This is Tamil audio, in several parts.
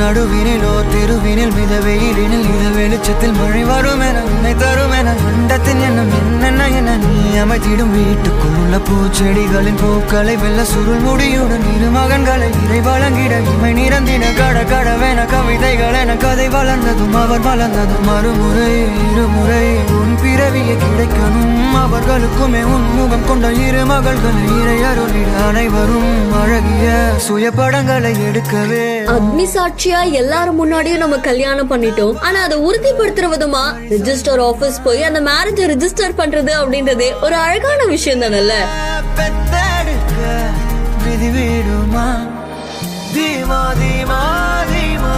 நடுவினிலோ தெருவினில் மித வெயிலினில் இத வெளிச்சத்தில் மழை வரும் என உன்னை தரும் என அண்டத்தின் எண்ணம் என்னென்ன என நீ அமைத்திடும் வீட்டுக்குள்ள பூச்செடிகளின் பூக்களை வெல்ல சுருள் முடியுடன் இரு மகன்களை இறை வழங்கிட இமை நிறந்திட கட கடவென கவிதைகள் என கதை வளர்ந்ததும் அவர் வளர்ந்ததும் மறுமுறை இருமுறை உன் பிறவியை கிடைக்கணும் அவர்களுக்குமே உன்முகம் கொண்ட இரு மகள்களை இறை அருளிட அனைவரும் அழகிய சுய படங்களை எடுக்கவே. அக்னி சாட்சியா எல்லாரும் முன்னாடியும் நம்ம கல்யாணம் பண்ணிட்டோம். ஆனா அதை உறுதிப்படுத்துற விதமா ரெஜிஸ்டர் ஆபீஸ் போய் அந்த மேரேஜ் ரெஜிஸ்டர் பண்றது அப்படின்றதே ஒரு அழகான விஷயம் தானல்ல. விதி வீடுமா தீமா தீமா தீமா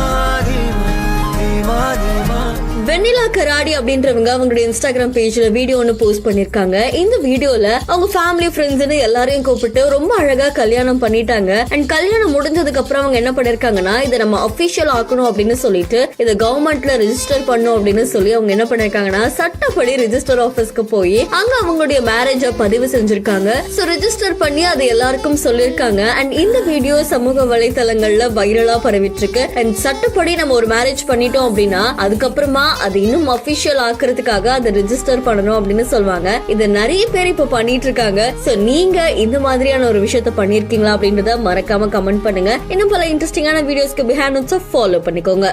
தீமா தீமா. வெண்ணிலா கராடி அப்படின்றவங்க அவங்களுடைய இன்ஸ்டாகிராம் பேஜ்ல வீடியோ ஒன்னு போஸ்ட் பண்ணிருக்காங்க. இந்த வீடியோல அவங்க ஃபேமிலி ஃப்ரெண்ட்ஸ் எல்லாரையும் கூப்பிட்டு ரொம்ப அழகா கல்யாணம் பண்ணிட்டாங்க. அண்ட் கல்யாணம் முடிஞ்சதுக்கு அப்புறம் அவங்க என்ன பண்ணிருக்காங்கன்னா இதை நம்ம அபிஷியல் ஆக்கணும் அப்படின்னு சொல்லிட்டு இதை கவர்மெண்ட்ல ரெஜிஸ்டர் பண்ணும் அப்படின்னு சொல்லி அவங்க என்ன பண்ணிருக்காங்கன்னா சட்டப்படி ரெஜிஸ்டர் ஆபீஸ்க்கு போய் அங்க அவங்களுடைய மேரேஜ பதிவு செஞ்சிருக்காங்க. சோ ரெஜிஸ்டர் பண்ணி அதை எல்லாருக்கும் சொல்லிருக்காங்க. அண்ட் இந்த வீடியோ சமூக வலைதளங்கள்ல வைரலா பரவிட்டு இருக்கு. அண்ட் சட்டப்படி நம்ம ஒரு மேரேஜ் பண்ணிட்டோம் அப்படின்னா அதுக்கப்புறமா அது இன்னும் அபிஷியல் ஆக்குறதுக்காக அதை ரெஜிஸ்டர் பண்ணணும் அப்படின்னு சொல்லுவாங்க. இதை நிறைய பேர் இப்ப பண்ணிட்டு இருக்காங்க. சோ நீங்க இந்த மாதிரியான ஒரு விஷயத்த பண்ணிருக்கீங்களா அப்படின்றத மறக்காம கமெண்ட் பண்ணுங்க. இன்னும் பல இன்ட்ரெஸ்டிங்கான வீடியோஸ்க்கு பிஹைண்ட் ஃபாலோ பண்ணிக்கோங்க.